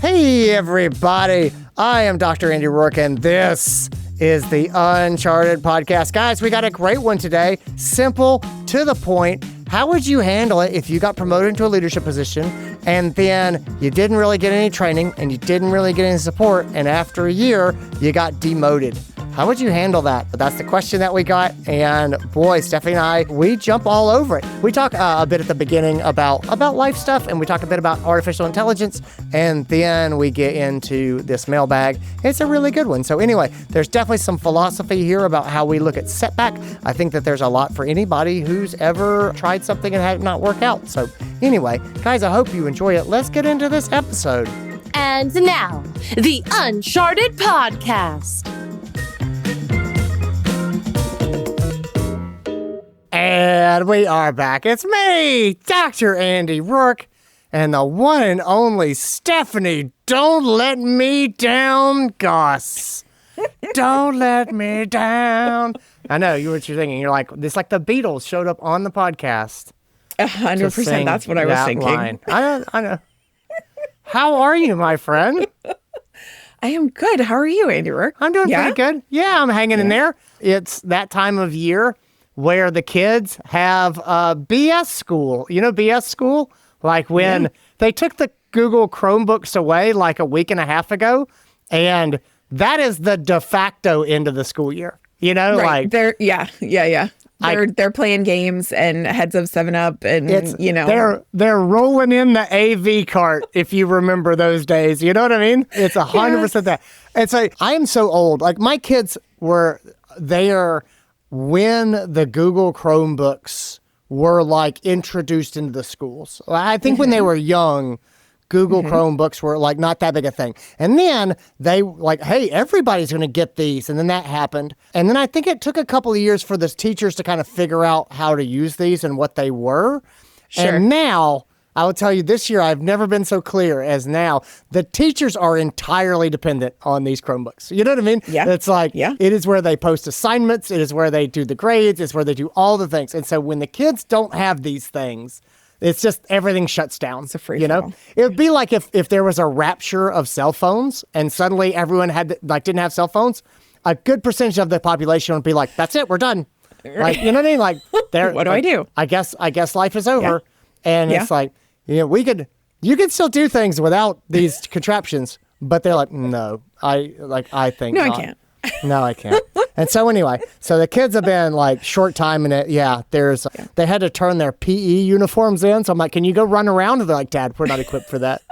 Hey, everybody. I am Dr. Andy Roark, and this is the Uncharted Podcast. Guys, we got a great one today. Simple, to the point. How would you handle it if you got promoted into a leadership position and then you didn't really get any training and you didn't really get any support, and after a year, you got demoted? How would you handle that? That's the question that we got. And boy, Stephanie and I, we jump all over it. We talk a bit at the beginning about life stuff, and we talk a bit about artificial intelligence, and then we get into this mailbag. It's a really good one. So anyway, there's definitely some philosophy here about how we look at setback. I think that there's a lot for anybody who's ever tried something and had it not work out. So anyway, guys, I hope you enjoy it. Let's get into this episode. And now, the Uncharted Podcast. And we are back. It's me, Dr. Andy Roark, and the one and only Stephanie Don't Let Me Down Goss. Don't let me down. I know, what you're thinking. You're like, it's like the Beatles showed up on the podcast. 100%. That's what I was thinking. Line. I know. How are you, my friend? I am good. How are you, Andy Roark? I'm doing pretty good. Yeah, I'm hanging in there. It's that time of year where the kids have BS school. You know BS school? Like when they took the Google Chromebooks away like a week and a half ago, and that is the de facto end of the school year. You know, right. They're playing games and heads of 7-Up, and you know they're rolling in the AV cart. If you remember those days, you know what I mean. It's 100% that. It's like I am so old. Like my kids were there when the Google Chromebooks were like introduced into the schools. I think when they were young, Google Chromebooks were like not that big a thing. And then they like, hey, everybody's going to get these. And then that happened. And then I think it took a couple of years for the teachers to kind of figure out how to use these and what they were. Sure. And now, I will tell you, this year, I've never been so clear as now. The teachers are entirely dependent on these Chromebooks. You know what I mean? Yeah. It's like, it is where they post assignments. It is where they do the grades. It's where they do all the things. And so when the kids don't have these things, it's just everything shuts down. It's a free fall. It would be like if there was a rapture of cell phones and suddenly everyone didn't have cell phones. A good percentage of the population would be like, that's it, we're done. Like, you know what I mean? Like, what do I do? I guess life is over. Yeah. And it's like, you know, you could still do things without these contraptions, but they're like, no, I think no, not. I can't. No, I can't. And so anyway, so the kids have been like short time in it. Yeah, they had to turn their PE uniforms in. So I'm like, can you go run around? And they're like, Dad, we're not equipped for that.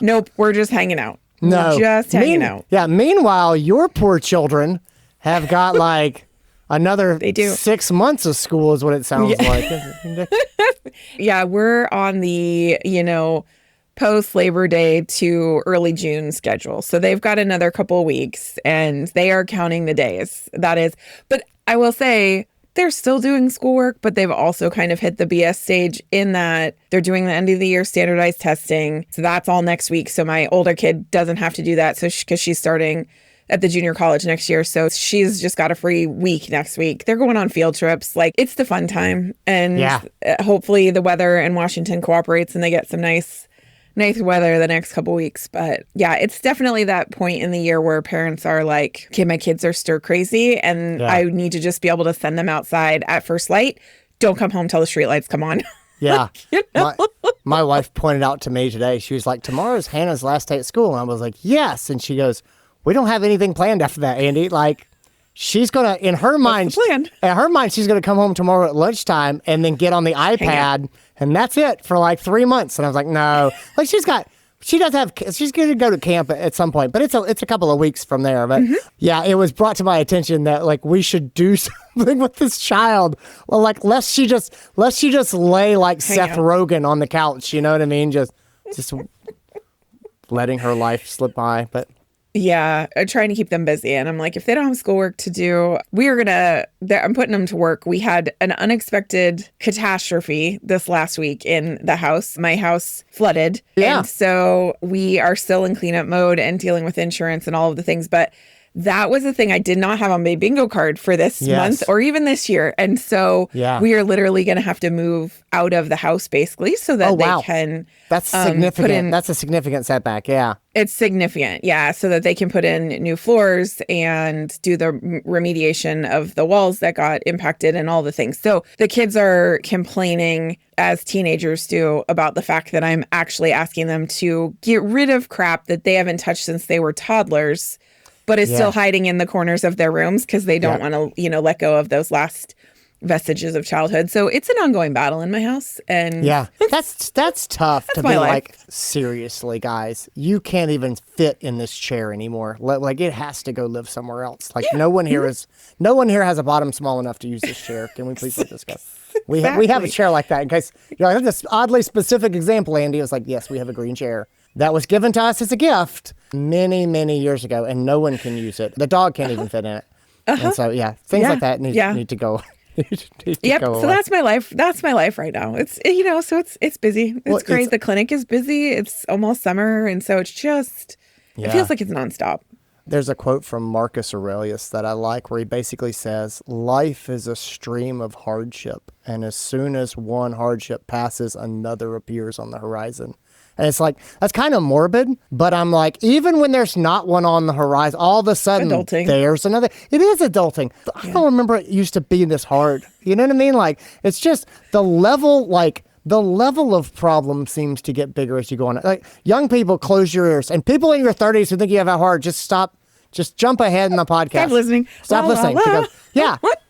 Nope, we're just hanging out. No, just hanging out. Yeah. Meanwhile, your poor children have got like another 6 months of school is what it sounds like. Yeah, we're on the, post Labor Day to early June schedule. So they've got another couple of weeks and they are counting the days. That is, but I will say they're still doing schoolwork, but they've also kind of hit the BS stage in that they're doing the end of the year standardized testing. So that's all next week. So my older kid doesn't have to do that. So because she's starting at the junior college next year. So she's just got a free week next week. They're going on field trips. Like, it's the fun time. And hopefully the weather in Washington cooperates and they get some nice weather the next couple weeks. But yeah, it's definitely that point in the year where parents are like, okay, my kids are stir crazy and I need to just be able to send them outside at first light. Don't come home till the streetlights come on. Yeah. My wife pointed out to me today, she was like, tomorrow's Hannah's last day at school. And I was like, yes. And she goes, we don't have anything planned after that, Andy. Like, she's going to, in her mind, she's going to come home tomorrow at lunchtime and then get on the iPad, and that's it for like 3 months. And I was like, no. Like, she's going to go to camp at some point, but it's a couple of weeks from there. But yeah, it was brought to my attention that like we should do something with this child. Well, like, lest she just lay like Seth Rogen on the couch. You know what I mean? Just letting her life slip by. But yeah, I'm trying to keep them busy. And I'm like, if they don't have schoolwork to do, I'm putting them to work. We had an unexpected catastrophe this last week in the house. My house flooded. Yeah. And so we are still in cleanup mode and dealing with insurance and all of the things. But that was the thing I did not have on my bingo card for this month or even this year. And so we are literally going to have to move out of the house basically so that they can That's significant. That's a significant setback. Yeah. It's significant. Yeah. So that they can put in new floors and do the remediation of the walls that got impacted and all the things. So the kids are complaining, as teenagers do, about the fact that I'm actually asking them to get rid of crap that they haven't touched since they were toddlers, but is still hiding in the corners of their rooms because they don't want to, let go of those last vestiges of childhood. So it's an ongoing battle in my house. And that's tough to be like, seriously, guys, you can't even fit in this chair anymore. Like it has to go live somewhere else. Like no one here has a bottom small enough to use this chair. Can we please let this go? We have a chair like that. In case I have this oddly specific example, Andy. It was like, yes, we have a green chair that was given to us as a gift many, many years ago, and no one can use it. The dog can't even fit in it. And so things like that need to go. So that's my life. That's my life right now. It's so it's busy. It's great. The clinic is busy. It's almost summer, and so it's just it feels like it's nonstop. There's a quote from Marcus Aurelius that I like where he basically says, life is a stream of hardship, and as soon as one hardship passes, another appears on the horizon. And it's like, that's kind of morbid, but I'm like, even when there's not one on the horizon, all of a sudden there's another. It is adulting. I don't remember it used to be this hard. You know what I mean? Like, it's just the level of problem seems to get bigger as you go on. Like, young people, close your ears. And people in your 30s who think you have it hard, just stop. Just jump ahead in the podcast. Stop listening. Because,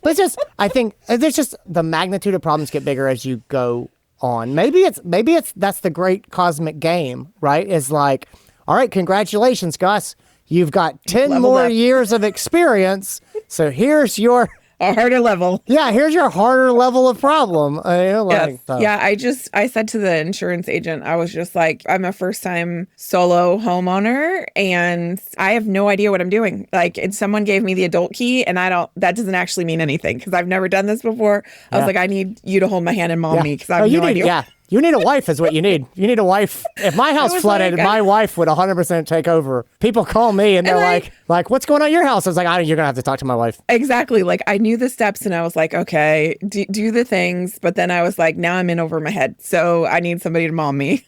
but it's just, I think there's just the magnitude of problems get bigger as you go on. Maybe it's that's the great cosmic game, right? Is like, all right, congratulations, Gus. You've got 10 more years of experience. So here's your a harder level. Yeah, here's your harder level of problem. I said to the insurance agent, I was just like, I'm a first-time solo homeowner, and I have no idea what I'm doing. Like, and someone gave me the adult key, and that doesn't actually mean anything because I've never done this before. I was like, I need you to hold my hand and mom me because I have no idea. Yeah. You need a wife is what you need. You need a wife. If my house flooded, my wife would 100% take over. People call me and they're like, what's going on at your house? I was like, you're going to have to talk to my wife. Exactly. Like, I knew the steps and I was like, okay, do the things. But then I was like, now I'm in over my head. So I need somebody to mom me.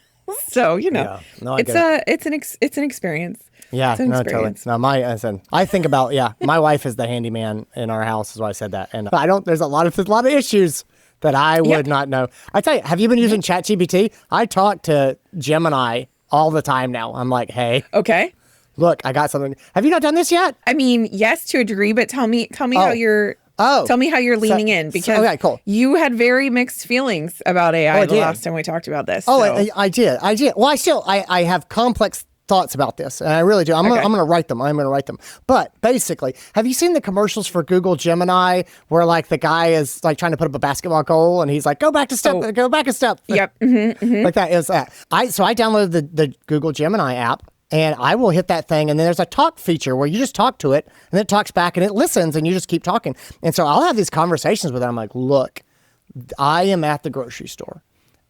So, it's an experience. Yeah, totally. No, I think about, my wife is the handyman in our house is why I said that. And there's a lot of issues that I would not know. I tell you, have you been using ChatGPT? I talk to Gemini all the time now. I'm like, hey. Okay. Look, I got something. Have you not done this yet? I mean, yes, to a degree, but tell me how you're leaning in because cool. You had very mixed feelings about AI the last time we talked about this. I did. Well, I have complex thoughts about this, and I really do. I'm going to write them. But basically, have you seen the commercials for Google Gemini where like the guy is like trying to put up a basketball goal and he's like, go back a step. Yep. Like that is that. So I downloaded the Google Gemini app, and I will hit that thing, and then there's a talk feature where you just talk to it, and it talks back, and it listens, and you just keep talking. And so I'll have these conversations with it. I'm like, look, I am at the grocery store,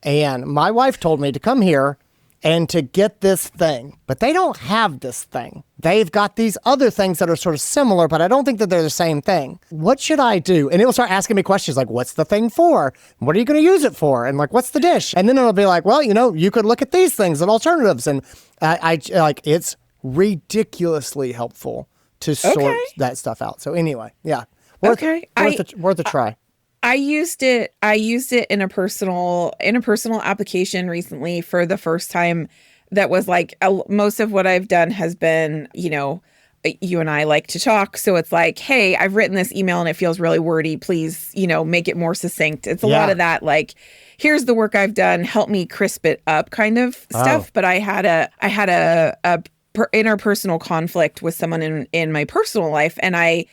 and my wife told me to come here and to get this thing, but they don't have this thing. They've got these other things that are sort of similar, but I don't think that they're the same thing. What should I do? And it will start asking me questions like, what's the thing for? What are you going to use it for? And like, what's the dish? And then it'll be like, well, you could look at these things and alternatives. And it's ridiculously helpful to sort that stuff out. So anyway, worth a try. I used it in a personal application recently for the first time. That was like most of what I've done has been, you and I like to talk. So it's like, hey, I've written this email and it feels really wordy. Please, make it more succinct. It's a lot of that. Like, here's the work I've done. Help me crisp it up kind of stuff. But I had a interpersonal conflict with someone in my personal life. And I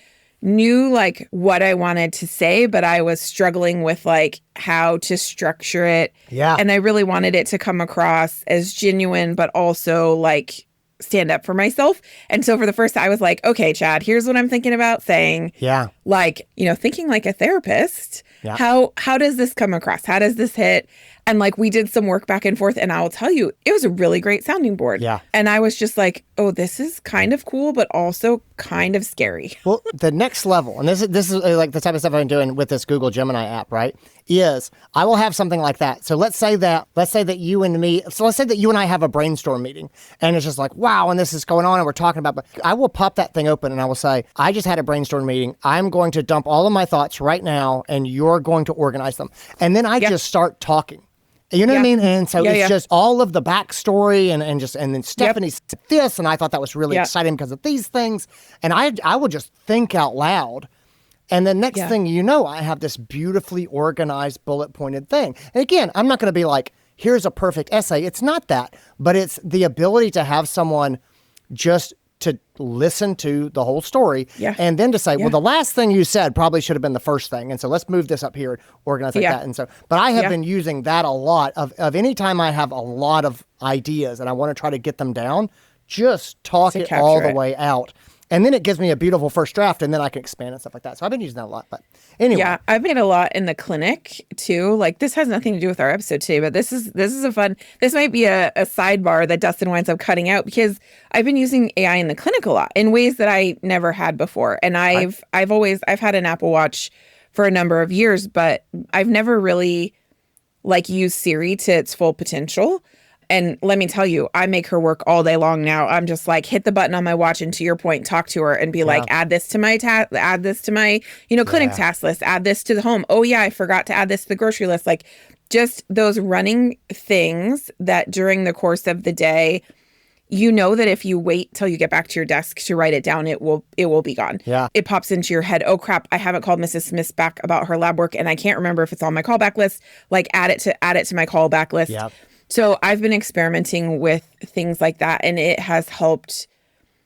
knew like what I wanted to say, but I was struggling with like how to structure it. Yeah. And I really wanted it to come across as genuine, but also like stand up for myself. And so for the first time I was like, okay, Chad, here's what I'm thinking about saying. Yeah. Like, thinking like a therapist. Yeah. How does this come across? How does this hit? And like we did some work back and forth, and I'll tell you, it was a really great sounding board. Yeah. And I was just like, oh, this is kind of cool, but also kind of scary. Well, the next level, and this is like the type of stuff I'm doing with this Google Gemini app, right? Is I will have something like that. So let's say that you and I have a brainstorm meeting, and it's just like, wow, and this is going on, and we're talking about, but I will pop that thing open, and I will say, I just had a brainstorm meeting. I'm going to dump all of my thoughts right now, and you're going to organize them. And then I just start talking. You know what I mean? And so it's just all of the backstory and then Stephanie said this, and I thought that was really exciting because of these things. And I would just think out loud. And the next thing you know, I have this beautifully organized, bullet pointed thing. And again, I'm not going to be like, here's a perfect essay. It's not that, but it's the ability to have someone just to listen to the whole story and then to say, well, the last thing you said probably should have been the first thing. And so let's move this up here, organize like that. And so, but I have been using that a lot of any time I have a lot of ideas and I want to try to get them down, just talk it all the way out. And then it gives me a beautiful first draft, and then I can expand and stuff like that. So I've been using that a lot. But anyway. Yeah, I've made a lot in the clinic too. Like this has nothing to do with our episode today, but this is this might be a sidebar that Dustin winds up cutting out because I've been using AI in the clinic a lot in ways that I never had before. And I've had an Apple Watch for a number of years, but I've never really like used Siri to its full potential. And let me tell you, I make her work all day long now. I'm just like, hit the button on my watch and to your point, talk to her and be like, add this to my clinic task list, add this to the home. Oh yeah, I forgot to add this to the grocery list. Like just those running things that during the course of the day, you know that if you wait till you get back to your desk to write it down, it will be gone. Yeah. It pops into your head. Oh crap, I haven't called Mrs. Smith back about her lab work and I can't remember if it's on my callback list. Like add it to my callback list. Yeah. So I've been experimenting with things like that, and it has helped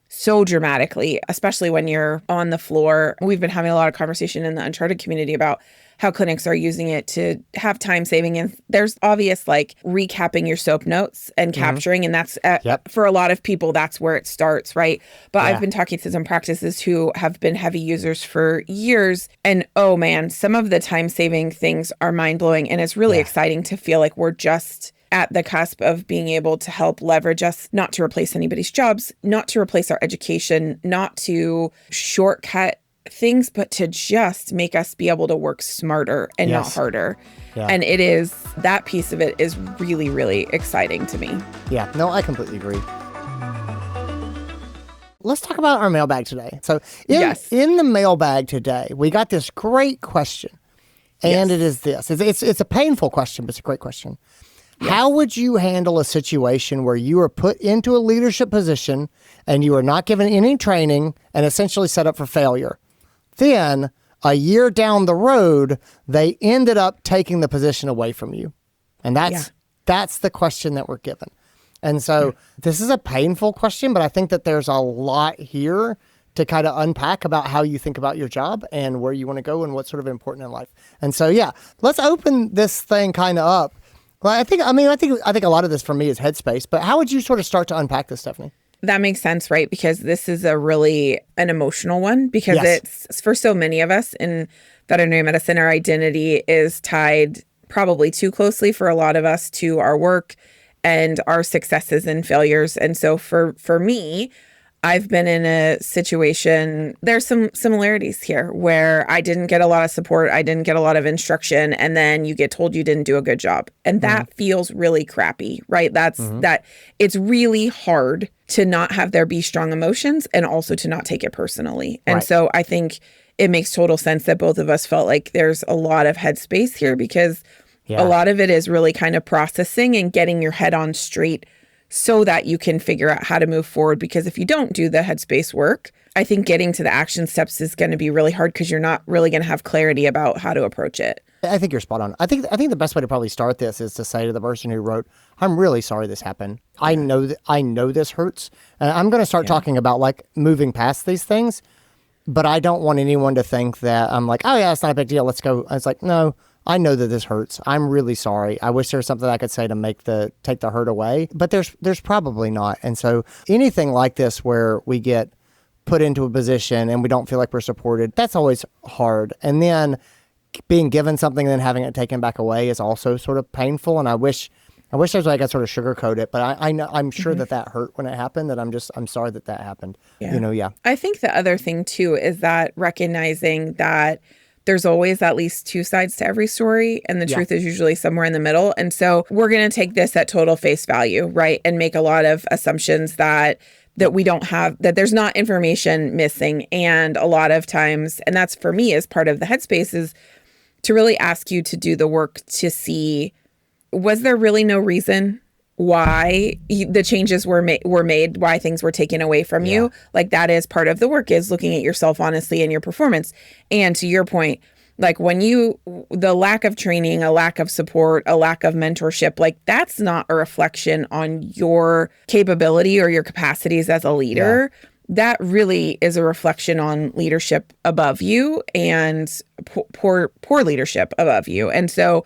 so dramatically, especially when you're on the floor. We've been having a lot of conversation in the Uncharted community about how clinics are using it to have time saving. And there's obvious like recapping your SOAP notes and capturing. And that's for a lot of people, that's where it starts, right? But I've been talking to some practices who have been heavy users for years. And oh man, some of the time saving things are mind blowing. And it's really exciting to feel like we're just at the cusp of being able to help leverage us, not to replace anybody's jobs, not to replace our education, not to shortcut things, but to just make us be able to work smarter and not harder. Yeah. And it is, that piece of it is really, really exciting to me. Yeah, no, I completely agree. Let's talk about our mailbag today. So in the mailbag today, we got this great question. And it is this. It's a painful question, but it's a great question. Yes. How would you handle a situation where you are put into a leadership position and you are not given any training and essentially set up for failure? Then, a year down the road, they ended up taking the position away from you. And that's the question that we're given. And so this is a painful question, but I think that there's a lot here to kind of unpack about how you think about your job and where you want to go and what's sort of important in life. And so, let's open this thing kind of up. Well, I think a lot of this for me is headspace, but how would you sort of start to unpack this, Stephanie? That makes sense, right? Because this is an emotional one because it's for so many of us in veterinary medicine, our identity is tied probably too closely for a lot of us to our work and our successes and failures. And so for me, I've been in a situation, there's some similarities here where I didn't get a lot of support. I didn't get a lot of instruction. And then you get told you didn't do a good job. And that feels really crappy, right? That it's really hard to not have there be strong emotions and also to not take it personally. And so I think it makes total sense that both of us felt like there's a lot of headspace here because a lot of it is really kind of processing and getting your head on straight so that you can figure out how to move forward. Because if you don't do the headspace work, I think getting to the action steps is going to be really hard because you're not really going to have clarity about how to approach it. I think you're spot on. I think the best way to probably start this is to say to the person who wrote, I'm really sorry this happened. I know this hurts. And I'm going to start talking about like moving past these things, but I don't want anyone to think that I'm like, oh yeah, it's not a big deal. Let's go. It's like, no, I know that this hurts. I'm really sorry. I wish there was something I could say to take the hurt away, but there's probably not. And so anything like this where we get put into a position and we don't feel like we're supported, that's always hard. And then being given something and then having it taken back away is also sort of painful. And I wish there's a way I could sort of sugarcoat it, but I know, I'm sure that hurt when it happened, that I'm sorry that happened. Yeah. I think the other thing too is that recognizing that there's always at least two sides to every story, and the truth is usually somewhere in the middle. And so we're going to take this at total face value, right? And make a lot of assumptions that we don't have, that there's not information missing. And a lot of times, and that's for me as part of the headspace, is to really ask you to do the work to see, was there really no reason why the changes were made, why things were taken away from you? Like, that is part of the work, is looking at yourself honestly and your performance. And to your point, like, when the lack of training, a lack of support, a lack of mentorship, like, that's not a reflection on your capability or your capacities as a leader. That really is a reflection on leadership above you and poor leadership above you. And so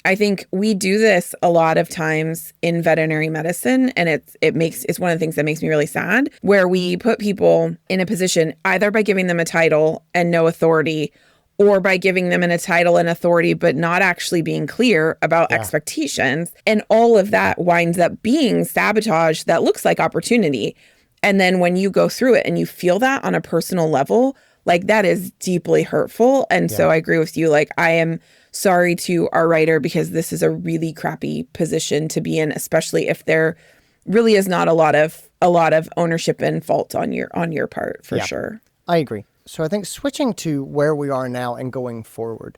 I think we do this a lot of times in veterinary medicine, and it's one of the things that makes me really sad, where we put people in a position either by giving them a title and no authority, or by giving them a title and authority, but not actually being clear about expectations. And all of that winds up being sabotage that looks like opportunity. And then when you go through it and you feel that on a personal level, like, that is deeply hurtful. And so I agree with you. Like, I am sorry to our writer, because this is a really crappy position to be in, especially if there really is not a lot of ownership and fault on your part, for sure. I agree. So I think switching to where we are now and going forward,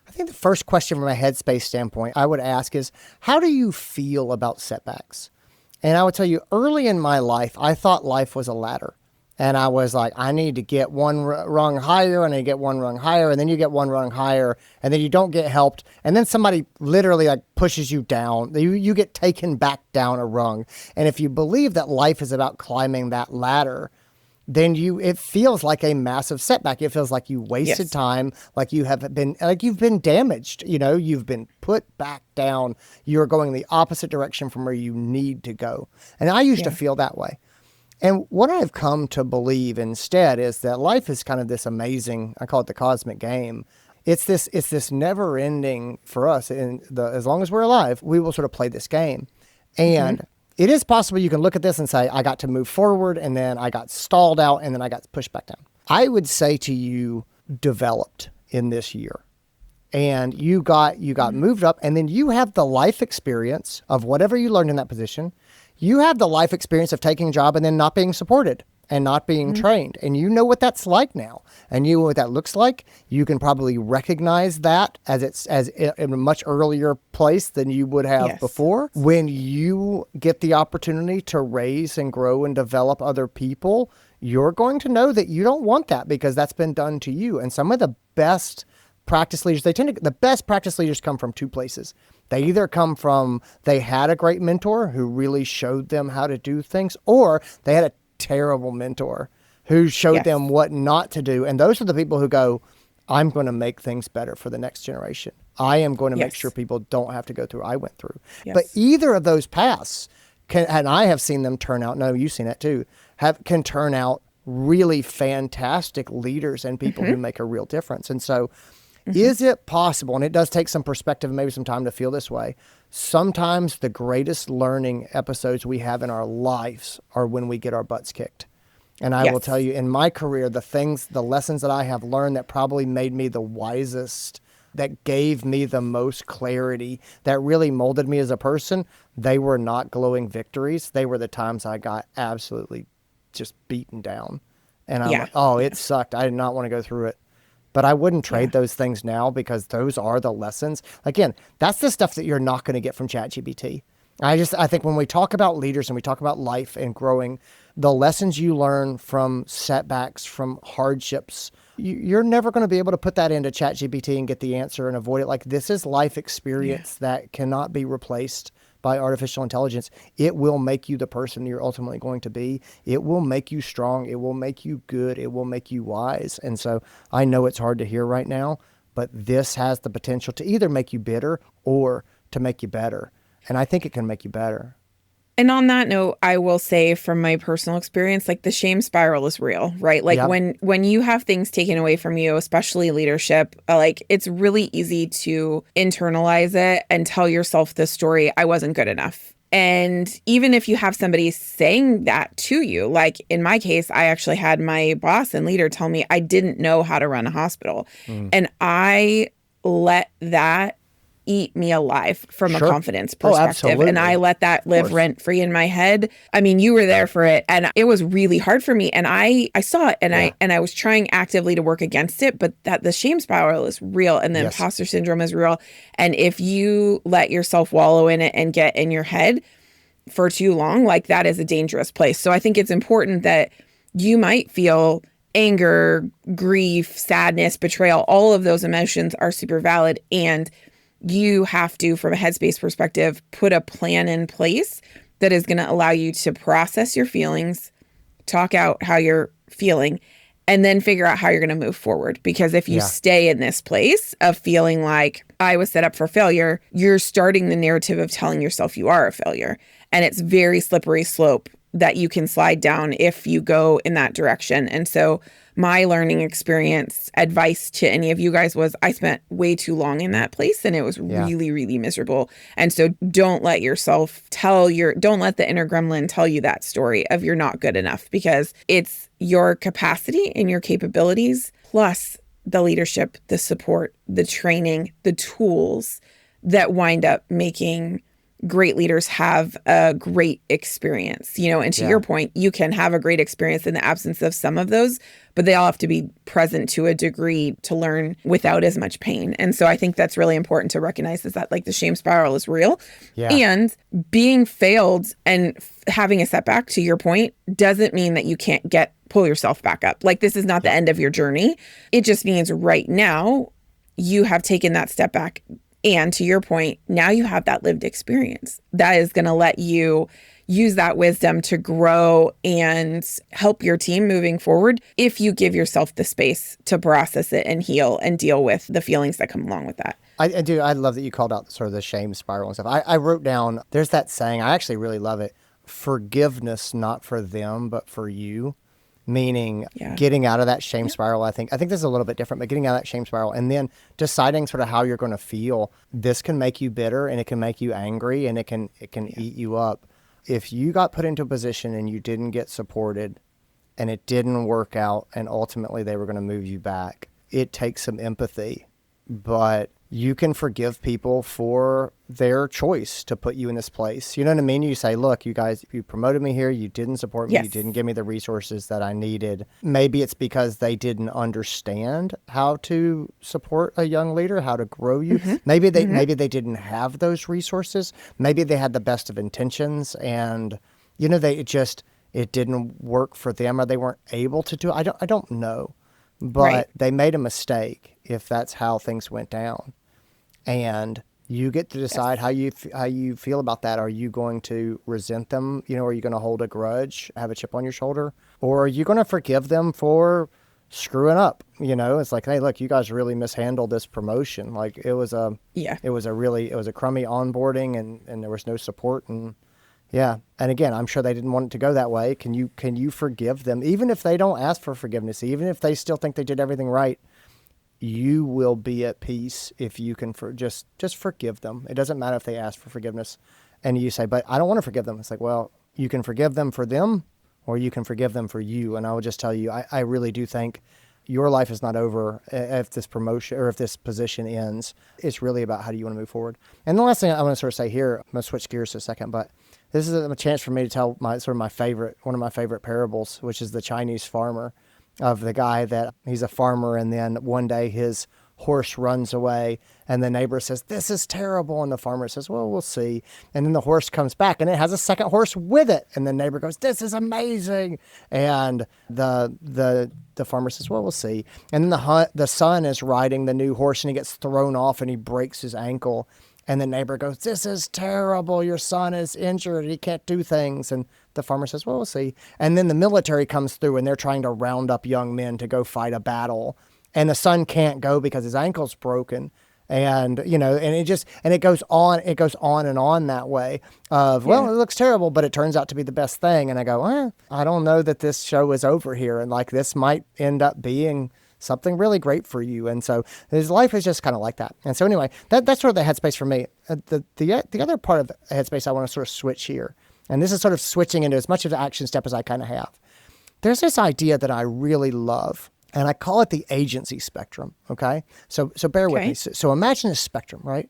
I think the first question from a headspace standpoint I would ask is, how do you feel about setbacks? And I would tell you, early in my life, I thought life was a ladder. And I was like, I need to get one rung higher, and I get one rung higher, and then you get one rung higher, and then you don't get helped. And then somebody literally like pushes you down. You get taken back down a rung. And if you believe that life is about climbing that ladder, then it feels like a massive setback. It feels like you wasted time, like you've been damaged. You've been put back down. You're going the opposite direction from where you need to go. And I used to feel that way. And what I've come to believe instead is that life is kind of this amazing, I call it the cosmic game. It's this never ending for us. As long as we're alive, we will sort of play this game. And it is possible you can look at this and say, I got to move forward, and then I got stalled out, and then I got pushed back down. I would say to you, developed in this year. And you got moved up, and then you have the life experience of whatever you learned in that position. You have the life experience of taking a job and then not being supported and not being trained. And you know what that's like now. And you know what that looks like. You can probably recognize that as in a much earlier place than you would have before. When you get the opportunity to raise and grow and develop other people, you're going to know that you don't want that, because that's been done to you. And some of the best practice leaders, the best practice leaders come from two places. They either come from, they had a great mentor who really showed them how to do things, or they had a terrible mentor who showed them what not to do. And those are the people who go, I'm going to make things better for the next generation. I am going to make sure people don't have to go through what I went through. But either of those paths and I have seen them turn out, no, you've seen it too, can turn out really fantastic leaders and people who make a real difference. And so is it possible, and it does take some perspective and maybe some time to feel this way, sometimes the greatest learning episodes we have in our lives are when we get our butts kicked. And I will tell you, in my career, the lessons that I have learned that probably made me the wisest, that gave me the most clarity, that really molded me as a person, they were not glowing victories. They were the times I got absolutely just beaten down. And I'm like, oh, it sucked. I did not want to go through it. But I wouldn't trade those things now, because those are the lessons. Again, that's the stuff that you're not going to get from ChatGPT. I think when we talk about leaders and we talk about life and growing, the lessons you learn from setbacks, from hardships, you're never going to be able to put that into ChatGPT and get the answer and avoid it. Like, this is life experience that cannot be replaced by artificial intelligence. It will make you the person you're ultimately going to be. It will make you strong. It will make you good. It will make you wise. And so I know it's hard to hear right now, but this has the potential to either make you bitter or to make you better. And I think it can make you better. And on that note, I will say from my personal experience, like the shame spiral is real, right? Like Yep. when you have things taken away from you, especially leadership, like it's really easy to internalize it and tell yourself the story, I wasn't good enough. And even if you have somebody saying that to you, like in my case, I actually had my boss and leader tell me I didn't know how to run a hospital. And I let that eat me alive from Sure. a confidence Oh, perspective. And I absolutely. let that live course. rent free in my head. I mean, you were there for it and it was really hard for me. And I saw it and Yeah. I was trying actively to work against it, but that the shame spiral is real and the Yes. imposter syndrome is real. And if you let yourself wallow in it and get in your head for too long, like that is a dangerous place. So I think it's important that you might feel anger, grief, sadness, betrayal, all of those emotions are super valid. And you have to, from a headspace perspective, put a plan in place that is going to allow you to process your feelings, talk out how you're feeling, and then figure out how you're going to move forward. Because if you Yeah. stay in this place of feeling like I was set up for failure, you're starting the narrative of telling yourself you are a failure. And it's very slippery slope that you can slide down if you go in that direction. And so my learning experience advice to any of you guys was I spent way too long in that place and it was Yeah. really, really miserable. And so don't let yourself don't let the inner gremlin tell you that story of you're not good enough, because it's your capacity and your capabilities plus the leadership, the support, the training, the tools that wind up making great leaders have a great experience, and to Yeah. your point, you can have a great experience in the absence of some of those, but they all have to be present to a degree to learn without as much pain. And so I think that's really important to recognize, is that like the shame spiral is real. Yeah. And being failed and having a setback, to your point, doesn't mean that you can't pull yourself back up. Like this is not the end of your journey. It just means right now you have taken that step back. And to your point, now you have that lived experience that is going to let you use that wisdom to grow and help your team moving forward if you give yourself the space to process it and heal and deal with the feelings that come along with that. I do. I love that you called out sort of the shame spiral and stuff. I wrote down, there's that saying, I actually really love it. Forgiveness, not for them, but for you. Meaning getting out of that shame spiral. I think this is a little bit different, but getting out of that shame spiral and then deciding sort of how you're going to feel. This can make you bitter and it can make you angry and it can eat you up. If you got put into a position and you didn't get supported and it didn't work out and ultimately they were going to move you back, it takes some empathy, but you can forgive people for their choice to put you in this place. You know what I mean? You say, look, you guys, you promoted me here. You didn't support me. Yes. You didn't give me the resources that I needed. Maybe it's because they didn't understand how to support a young leader, how to grow you. Mm-hmm. Maybe they didn't have those resources. Maybe they had the best of intentions and, it didn't work for them or they weren't able to do it. I don't know. But they made a mistake if that's how things went down. And you get to decide how you feel about that. Are you going to resent them? Are you going to hold a grudge, have a chip on your shoulder? Or are you going to forgive them for screwing up? It's like, hey, look, you guys really mishandled this promotion. Like it was a crummy onboarding and there was no support. And yeah. And again, I'm sure they didn't want it to go that way. Can you forgive them? Even if they don't ask for forgiveness, even if they still think they did everything right, you will be at peace if you can just forgive them. It doesn't matter if they ask for forgiveness and you say, but I don't want to forgive them. It's like, well, you can forgive them for them or you can forgive them for you. And I will just tell you, I really do think your life is not over if this promotion or if this position ends. It's really about how do you want to move forward. And the last thing I want to sort of say here, I'm going to switch gears for a second, but this is a chance for me to tell one of my favorite parables, which is the Chinese farmer, of the guy that he's a farmer and then one day his horse runs away and the neighbor says, this is terrible. And the farmer says, well, we'll see. And then the horse comes back and it has a second horse with it. And the neighbor goes, this is amazing. And the farmer says, well, we'll see. And then the son is riding the new horse and he gets thrown off and he breaks his ankle. And the neighbor goes, this is terrible. Your son is injured. He can't do things. And the farmer says, well, we'll see. And then the military comes through and they're trying to round up young men to go fight a battle. And the son can't go because his ankle's broken. And, and it goes on and on that way of, well, it looks terrible, but it turns out to be the best thing. And I go, I don't know that this show is over here. And like, this might end up being something really great for you. And so his life is just kind of like that. And so anyway, that's sort of the headspace for me. The other part of the headspace I want to sort of switch here, and this is sort of switching into as much of the action step as I kind of have. There's this idea that I really love, and I call it the agency spectrum, okay? So bear with me. So imagine a spectrum, right?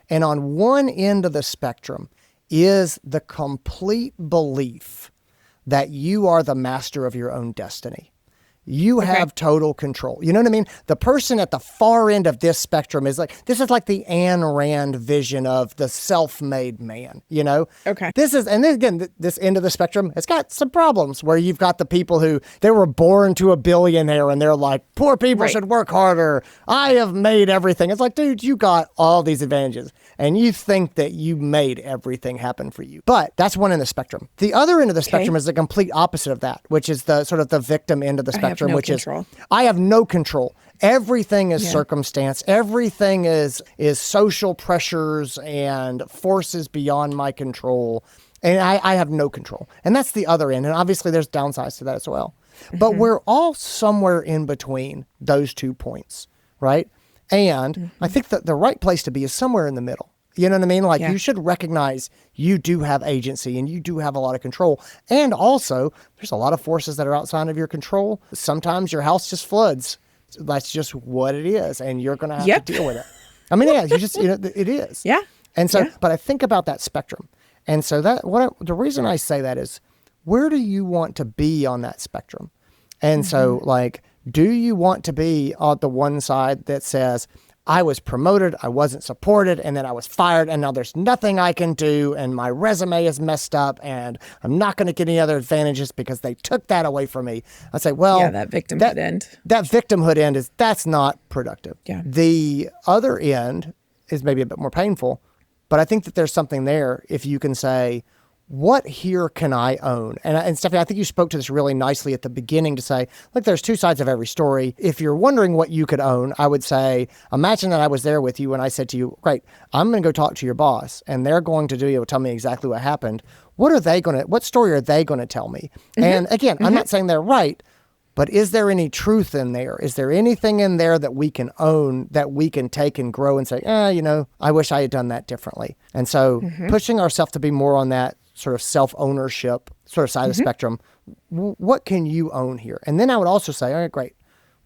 And on one end of the spectrum is the complete belief that you are the master of your own destiny. You have total control. You know what I mean? The person at the far end of this spectrum is like, this is like the Ayn Rand vision of the self-made man, Okay. And then again, this end of the spectrum, it's got some problems where you've got the people who, they were born to a billionaire and they're like, poor people should work harder. I have made everything. It's like, dude, you got all these advantages and you think that you made everything happen for you. But that's one end of the spectrum. The other end of the spectrum is the complete opposite of that, which is the sort of the victim end of the spectrum. Which control. Is I have no control. Everything is circumstance. Everything is social pressures and forces beyond my control. And I have no control. And that's the other end. And obviously there's downsides to that as well. But we're all somewhere in between those 2 points, right? And I think that the right place to be is somewhere in the middle. You know what I mean? Like you should recognize you do have agency and you do have a lot of control. And also there's a lot of forces that are outside of your control. Sometimes your house just floods. That's just what it is. And you're going to have to deal with it. I mean, you just, it is. Yeah. And so, but I think about that spectrum. And so the reason I say that is, where do you want to be on that spectrum? And so like, do you want to be on the one side that says, I was promoted, I wasn't supported, and then I was fired, and now there's nothing I can do, and my resume is messed up, and I'm not going to get any other advantages because they took that away from me. I say, well, that victimhood end. That victimhood end that's not productive. Yeah. The other end is maybe a bit more painful, but I think that there's something there if you can say, what here can I own? And Stephanie, I think you spoke to this really nicely at the beginning to say, look, there's two sides of every story. If you're wondering what you could own, I would say, imagine that I was there with you and I said to you, great, I'm going to go talk to your boss and they're going to tell me exactly what happened. What story are they going to tell me? And again, I'm not saying they're right, but is there any truth in there? Is there anything in there that we can own, that we can take and grow and say, I wish I had done that differently. And so pushing ourselves to be more on that sort of self-ownership sort of side of the spectrum, what can you own here? And then I would also say, all right, great.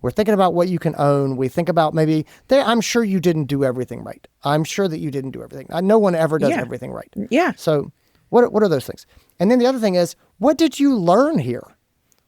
We're thinking about what you can own. We think about I'm sure you didn't do everything right. I'm sure that you didn't do everything. No one ever does everything right. Yeah. So what are those things? And then the other thing is, what did you learn here?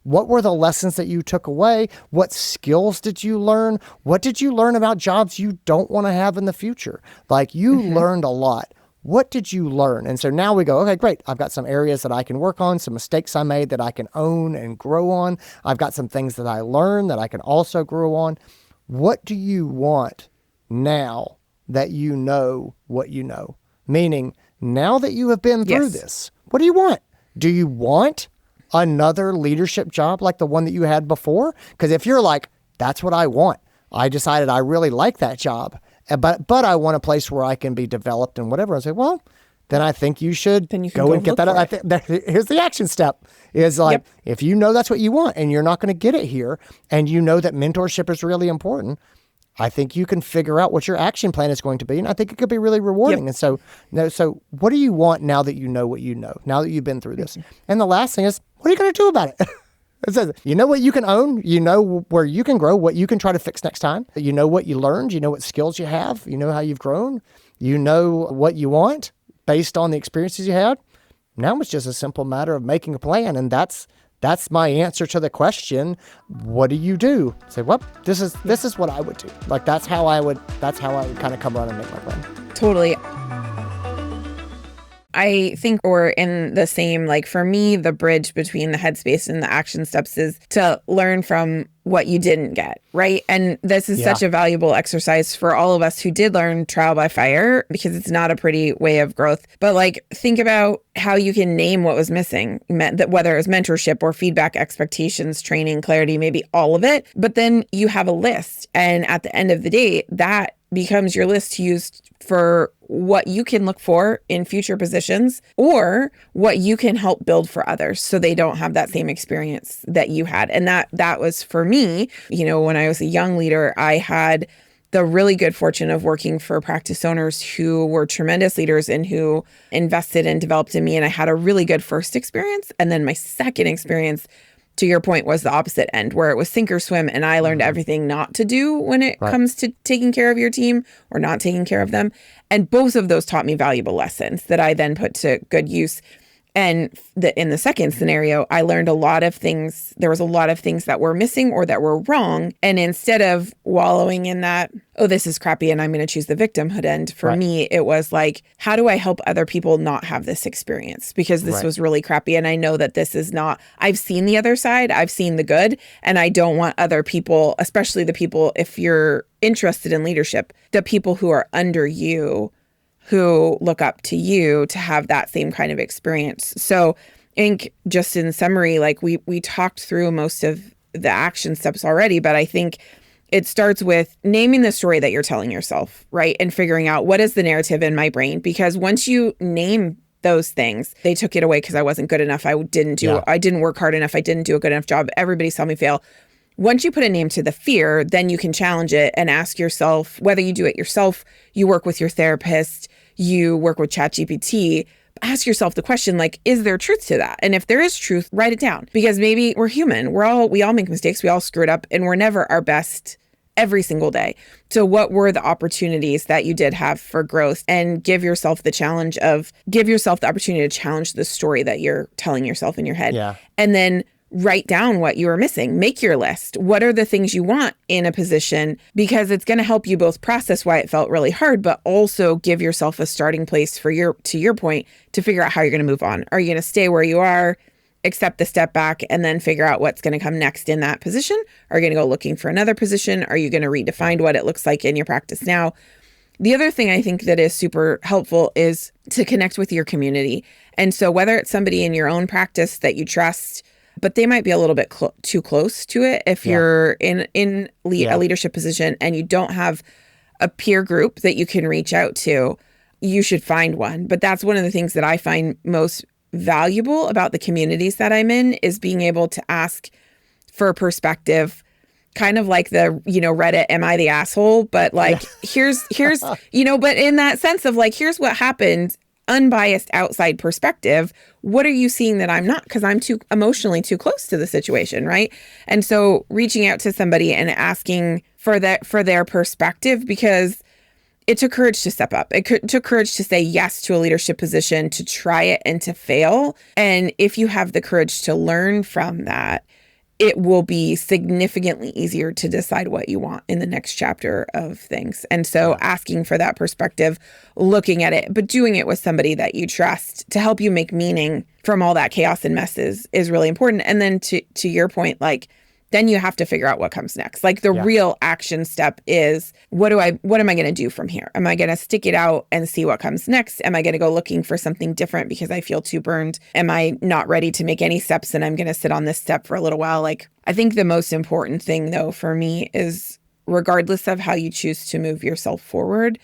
What were the lessons that you took away? What skills did you learn? What did you learn about jobs you don't want to have in the future? Like you learned a lot. What did you learn? And so now we go, okay, great. I've got some areas that I can work on, some mistakes I made that I can own and grow on. I've got some things that I learned that I can also grow on. What do you want now that you know what you know? Meaning, now that you have been through this, what do you want? Do you want another leadership job like the one that you had before? Because if you're like, that's what I want. I decided I really like that job. But I want a place where I can be developed and whatever. I say, well, then I think you should go and get that. Here's the action step is like, if you know that's what you want and you're not going to get it here and you know that mentorship is really important, I think you can figure out what your action plan is going to be. And I think it could be really rewarding. And so what do you want now that you know what you know, now that you've been through this? And the last thing is, what are you going to do about it? It says, you know what you can own, you know where you can grow, what you can try to fix next time. You know what you learned, you know what skills you have, you know how you've grown, you know what you want based on the experiences you had. Now it's just a simple matter of making a plan. And that's my answer to the question, what do you do? Say, well, this is what I would do. Like that's how I would kind of come around and make my plan. Totally. I think we're in the same, like for me, the bridge between the headspace and the action steps is to learn from what you didn't get, right? And this is such a valuable exercise for all of us who did learn trial by fire, because it's not a pretty way of growth. But like, think about how you can name what was missing, whether it was mentorship or feedback, expectations, training, clarity, maybe all of it. But then you have a list. And at the end of the day, that becomes your list used for what you can look for in future positions or what you can help build for others so they don't have that same experience that you had. And that was for me, when I was a young leader, I had the really good fortune of working for practice owners who were tremendous leaders and who invested and developed in me. And I had a really good first experience. And then my second experience, to your point, was the opposite end, where it was sink or swim. And I learned everything not to do when it comes to taking care of your team or not taking care of them. And both of those taught me valuable lessons that I then put to good use. And in the second scenario, I learned a lot of things. There was a lot of things that were missing or that were wrong. And instead of wallowing in that, oh, this is crappy and I'm going to choose the victimhood end, for me, it was like, how do I help other people not have this experience? Because this was really crappy. And I know that this is not, I've seen the other side, I've seen the good, and I don't want other people, especially the people, if you're interested in leadership, the people who are under you, who look up to you, to have that same kind of experience. So I think, just in summary, like we talked through most of the action steps already, but I think it starts with naming the story that you're telling yourself, right? And figuring out, what is the narrative in my brain? Because once you name those things, they took it away because I wasn't good enough. I didn't work hard enough. I didn't do a good enough job. Everybody saw me fail. Once you put a name to the fear, then you can challenge it and ask yourself, whether you do it yourself, you work with your therapist, you work with ChatGPT, ask yourself the question, like, is there truth to that? And if there is truth, write it down, because maybe we're human. We all make mistakes. We all screw it up, and we're never our best every single day. So what were the opportunities that you did have for growth? And give yourself the opportunity to challenge the story that you're telling yourself in your head. Yeah. And then write down what you are missing. Make your list. What are the things you want in a position? Because it's going to help you both process why it felt really hard, but also give yourself a starting place to your point, to figure out how you're going to move on. Are you going to stay where you are, accept the step back, and then figure out what's going to come next in that position? Are you going to go looking for another position? Are you going to redefine what it looks like in your practice now? The other thing I think that is super helpful is to connect with your community. And so whether it's somebody in your own practice that you trust, but they might be a little bit too close to it. If you're in a leadership position and you don't have a peer group that you can reach out to, you should find one. But that's one of the things that I find most valuable about the communities that I'm in, is being able to ask for a perspective, kind of like the, Reddit, am I the asshole? But like, here's, but in that sense of like, here's what happened. Unbiased outside perspective. What are you seeing that I'm not? Because I'm emotionally too close to the situation, right? And so reaching out to somebody and asking for their perspective, because it took courage to step up. It took courage to say yes to a leadership position, to try it and to fail. And if you have the courage to learn from that, it will be significantly easier to decide what you want in the next chapter of things. And so asking for that perspective, looking at it, but doing it with somebody that you trust to help you make meaning from all that chaos and messes is really important. And then to your point, like, then you have to figure out what comes next. Like the real action step is, what am I going to do from here? Am I going to stick it out and see what comes next? Am I going to go looking for something different because I feel too burned? Am I not ready to make any steps and I'm going to sit on this step for a little while? Like, I think the most important thing though for me is, regardless of how you choose to move yourself forward,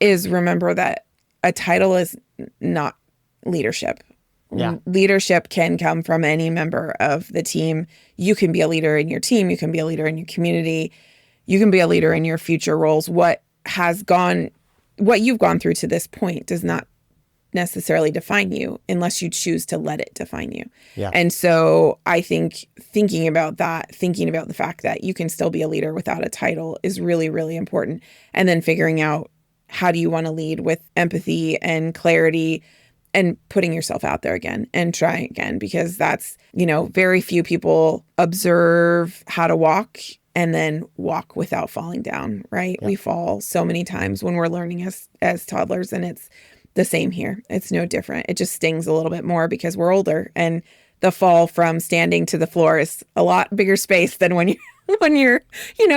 is remember that a title is not leadership. Yeah. Leadership can come from any member of the team. You can be a leader in your team. You can be a leader in your community. You can be a leader in your future roles. What you've gone through to this point does not necessarily define you unless you choose to let it define you. Yeah. And so I think thinking about the fact that you can still be a leader without a title is really, really important. And then figuring out, how do you want to lead with empathy and clarity, and putting yourself out there again and trying again, because that's, very few people observe how to walk and then walk without falling down, right? Yeah. We fall so many times when we're learning as toddlers, and it's the same here. It's no different. It just stings a little bit more because we're older, and the fall from standing to the floor is a lot bigger space than when you're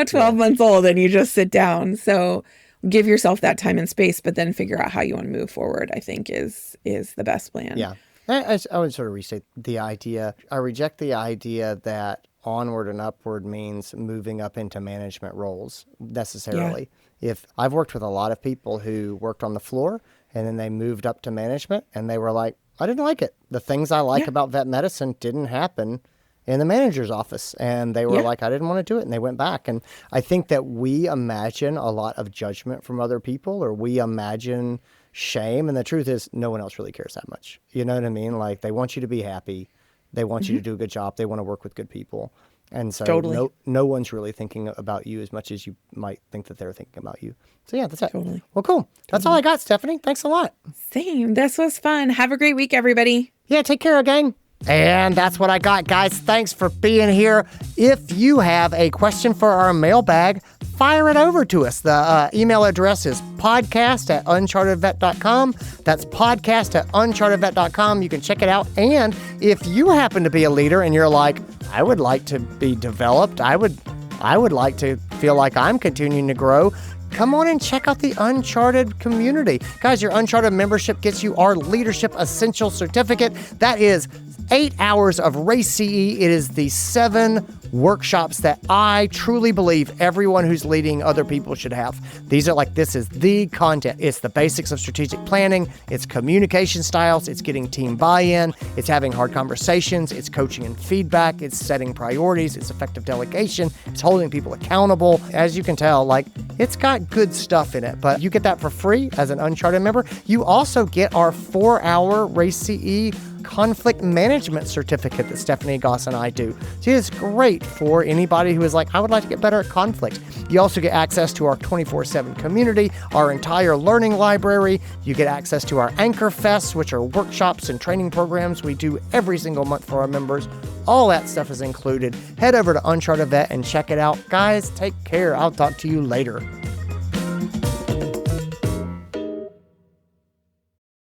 12 months old and you just sit down. So give yourself that time and space, but then figure out how you want to move forward, I think is the best plan. Yeah. I would sort of restate the idea. I reject the idea that onward and upward means moving up into management roles necessarily. If I've worked with a lot of people who worked on the floor and then they moved up to management and they were like, I didn't like it. The things I like about vet medicine didn't happen in the manager's office. And they were like, I didn't want to do it. And they went back. And I think that we imagine a lot of judgment from other people, or we imagine shame. And the truth is, no one else really cares that much. You know what I mean? Like, they want you to be happy. They want you to do a good job. They want to work with good people. And so no one's really thinking about you as much as you might think that they're thinking about you. So yeah, that's it. Well, cool. That's all I got, Stephanie. Thanks a lot. Same. This was fun. Have a great week, everybody. Yeah, take care, gang. And that's what I got, guys. Thanks for being here. If you have a question for our mailbag, fire it over to us. The email address is podcast@unchartedvet.com. That's podcast@unchartedvet.com. You can check it out. And if you happen to be a leader and you're like, I would like to be developed, I would like to feel like I'm continuing to grow, come on and check out the Uncharted community. Guys, your Uncharted membership gets you our Leadership Essential Certificate. That is 8 hours of Race CE. It is the 7 workshops that I truly believe everyone who's leading other people should have. These are this is the content. It's the basics of strategic planning. It's communication styles. It's getting team buy-in. It's having hard conversations. It's coaching and feedback. It's setting priorities. It's effective delegation. It's holding people accountable. As you can tell, it's got good stuff in it, but you get that for free as an Uncharted member. You also get our 4-hour Race CE conflict management certificate that Stephanie Goss and I do. So it's great for anybody who is like, I would like to get better at conflict. You also get access to our 24/7 community, our entire learning library. You get access to our Anchor Fests, which are workshops and training programs we do every single month for our members. All that stuff is included. Head over to Uncharted Vet and check it out. Guys, take care. I'll talk to you later.